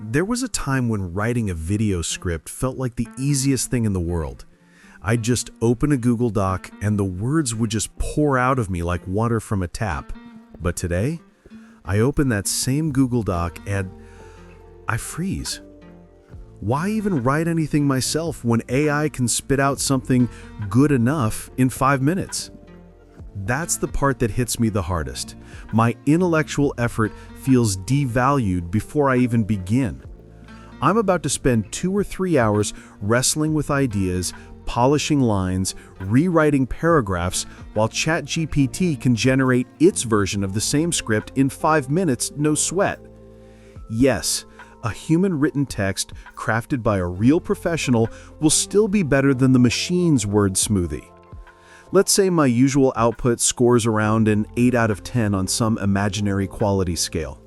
There was a time when writing a video script felt like the easiest thing in the world. I'd just open a Google Doc and the words would just pour out of me like water from a tap. But today, I open that same Google Doc and I freeze. Why even write anything myself when AI can spit out something good enough in 5 minutes? That's the part that hits me the hardest. My intellectual effort feels devalued before I even begin. I'm about to spend 2 or 3 hours wrestling with ideas, polishing lines, rewriting paragraphs, while ChatGPT can generate its version of the same script in 5 minutes, no sweat. Yes, a human-written text crafted by a real professional will still be better than the machine's word smoothie. Let's say my usual output scores around an 8 out of 10 on some imaginary quality scale.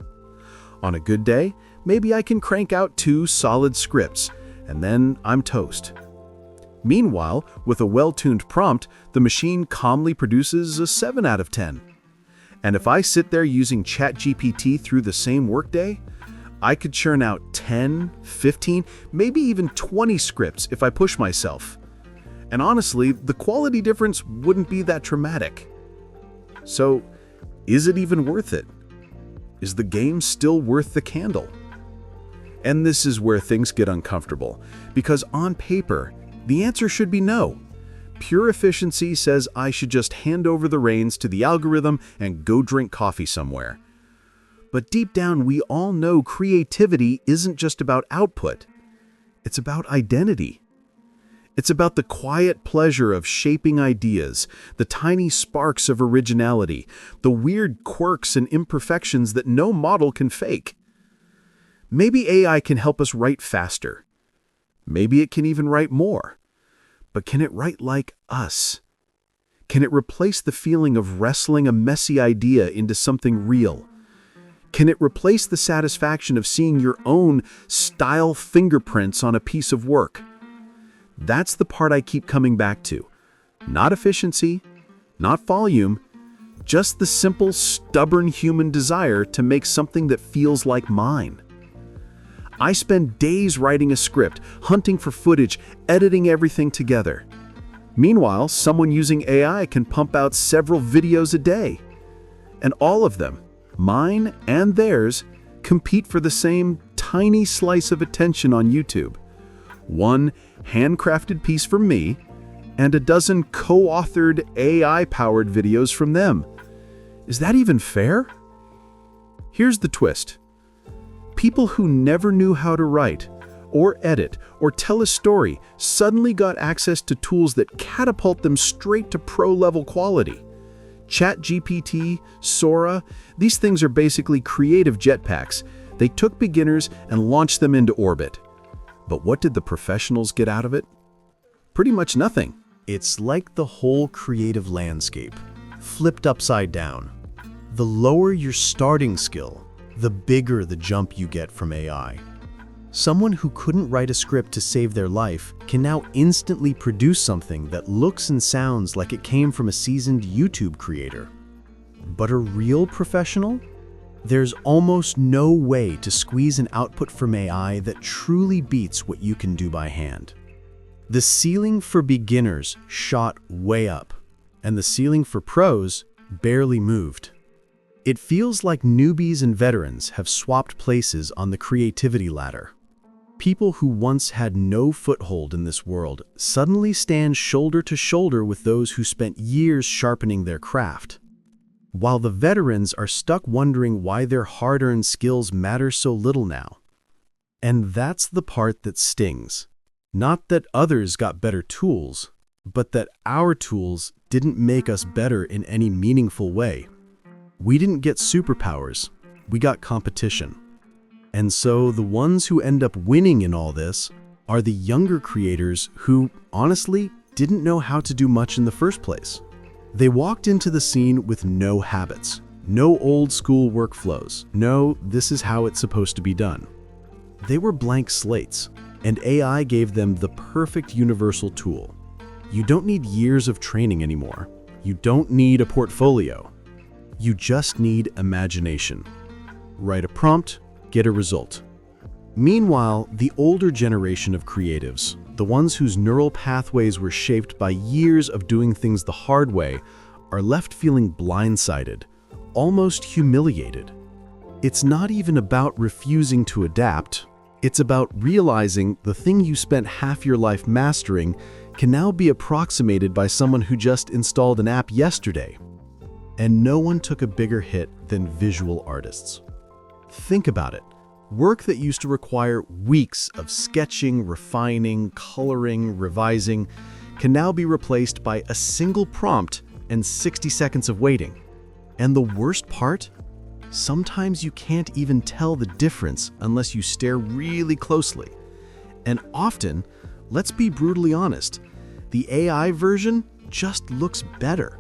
On a good day, maybe I can crank out 2 solid scripts, and then I'm toast. Meanwhile, with a well-tuned prompt, the machine calmly produces a 7 out of 10. And if I sit there using ChatGPT through the same workday, I could churn out 10, 15, maybe even 20 scripts if I push myself. And honestly, the quality difference wouldn't be that dramatic. So, is it even worth it? Is the game still worth the candle? And this is where things get uncomfortable, because on paper, the answer should be no. Pure efficiency says I should just hand over the reins to the algorithm and go drink coffee somewhere. But deep down, we all know creativity isn't just about output. It's about identity. It's about the quiet pleasure of shaping ideas, the tiny sparks of originality, the weird quirks and imperfections that no model can fake. Maybe AI can help us write faster. Maybe it can even write more. But can it write like us? Can it replace the feeling of wrestling a messy idea into something real? Can it replace the satisfaction of seeing your own style fingerprints on a piece of work? That's the part I keep coming back to. Not efficiency, not volume, just the simple, stubborn human desire to make something that feels like mine. I spend days writing a script, hunting for footage, editing everything together. Meanwhile, someone using AI can pump out several videos a day. And all of them, mine and theirs, compete for the same tiny slice of attention on YouTube. One handcrafted piece from me, and a dozen co-authored AI-powered videos from them. Is that even fair? Here's the twist. People who never knew how to write, or edit, or tell a story suddenly got access to tools that catapult them straight to pro-level quality. ChatGPT, Sora, these things are basically creative jetpacks. They took beginners and launched them into orbit. But what did the professionals get out of it? Pretty much nothing. It's like the whole creative landscape, flipped upside down. The lower your starting skill, the bigger the jump you get from AI. Someone who couldn't write a script to save their life can now instantly produce something that looks and sounds like it came from a seasoned YouTube creator. But a real professional? There's almost no way to squeeze an output from AI that truly beats what you can do by hand. The ceiling for beginners shot way up, and the ceiling for pros barely moved. It feels like newbies and veterans have swapped places on the creativity ladder. People who once had no foothold in this world suddenly stand shoulder to shoulder with those who spent years sharpening their craft, while the veterans are stuck wondering why their hard-earned skills matter so little now. And that's the part that stings. Not that others got better tools, but that our tools didn't make us better in any meaningful way. We didn't get superpowers, we got competition. And so the ones who end up winning in all this are the younger creators who, honestly, didn't know how to do much in the first place. They walked into the scene with no habits, no old school workflows, no this is how it's supposed to be done. They were blank slates, and AI gave them the perfect universal tool. You don't need years of training anymore. You don't need a portfolio. You just need imagination. Write a prompt, get a result. Meanwhile, the older generation of creatives, the ones whose neural pathways were shaped by years of doing things the hard way, are left feeling blindsided, almost humiliated. It's not even about refusing to adapt. It's about realizing the thing you spent half your life mastering can now be approximated by someone who just installed an app yesterday. And no one took a bigger hit than visual artists. Think about it. Work that used to require weeks of sketching, refining, coloring, revising, can now be replaced by a single prompt and 60 seconds of waiting. And the worst part? Sometimes you can't even tell the difference unless you stare really closely. And often, let's be brutally honest, the AI version just looks better.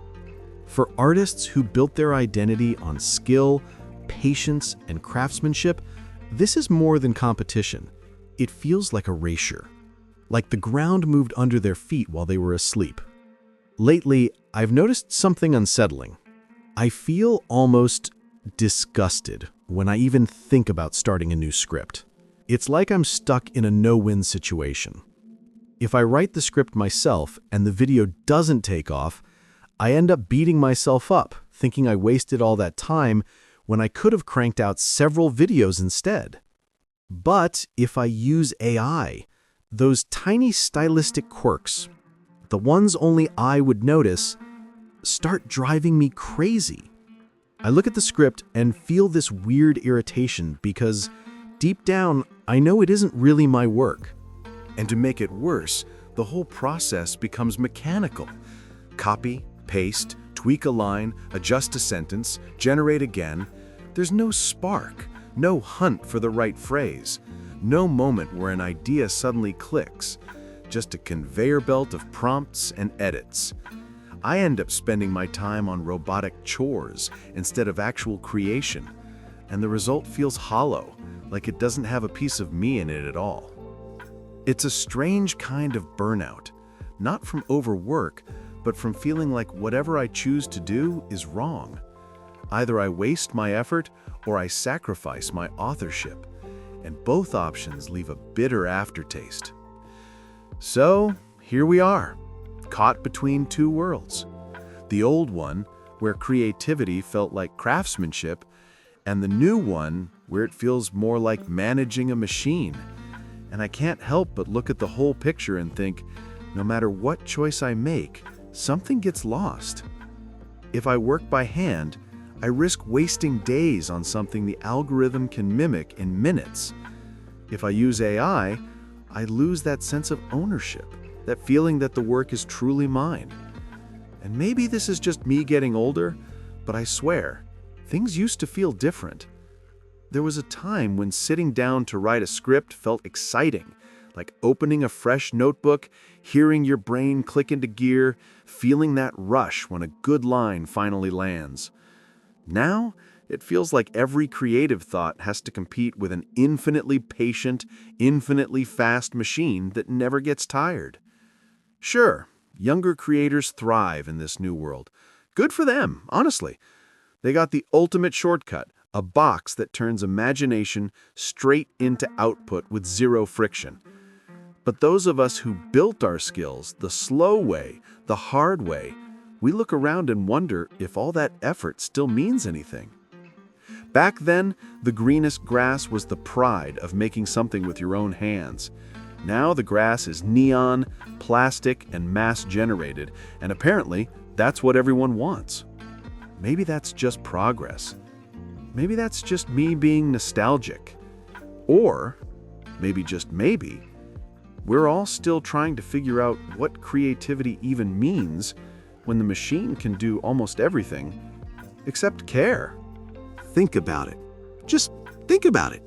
For artists who built their identity on skill, patience, and craftsmanship, this is more than competition. It feels like erasure, like the ground moved under their feet while they were asleep. Lately, I've noticed something unsettling. I feel almost disgusted when I even think about starting a new script. It's like I'm stuck in a no-win situation. If I write the script myself and the video doesn't take off, I end up beating myself up, thinking I wasted all that time when I could have cranked out several videos instead. But if I use AI, those tiny stylistic quirks, the ones only I would notice, start driving me crazy. I look at the script and feel this weird irritation because deep down, I know it isn't really my work. And to make it worse, the whole process becomes mechanical. Copy, paste, tweak a line, adjust a sentence, generate again. There's no spark, no hunt for the right phrase, no moment where an idea suddenly clicks, just a conveyor belt of prompts and edits. I end up spending my time on robotic chores instead of actual creation, and the result feels hollow, like it doesn't have a piece of me in it at all. It's a strange kind of burnout, not from overwork, but from feeling like whatever I choose to do is wrong. Either I waste my effort or I sacrifice my authorship, and both options leave a bitter aftertaste. So, here we are, caught between two worlds. The old one, where creativity felt like craftsmanship, and the new one, where it feels more like managing a machine. And I can't help but look at the whole picture and think, no matter what choice I make, something gets lost. If I work by hand, I risk wasting days on something the algorithm can mimic in minutes. If I use AI, I lose that sense of ownership, that feeling that the work is truly mine. And maybe this is just me getting older, but I swear, things used to feel different. There was a time when sitting down to write a script felt exciting, like opening a fresh notebook, hearing your brain click into gear, feeling that rush when a good line finally lands. Now, it feels like every creative thought has to compete with an infinitely patient, infinitely fast machine that never gets tired. Sure, younger creators thrive in this new world. Good for them, honestly. They got the ultimate shortcut, a box that turns imagination straight into output with zero friction. But those of us who built our skills the slow way, the hard way, we look around and wonder if all that effort still means anything. Back then, the greenest grass was the pride of making something with your own hands. Now the grass is neon, plastic, and mass-generated, and apparently that's what everyone wants. Maybe that's just progress. Maybe that's just me being nostalgic. Or, maybe just maybe, we're all still trying to figure out what creativity even means when the machine can do almost everything except care. Think about it. Just think about it.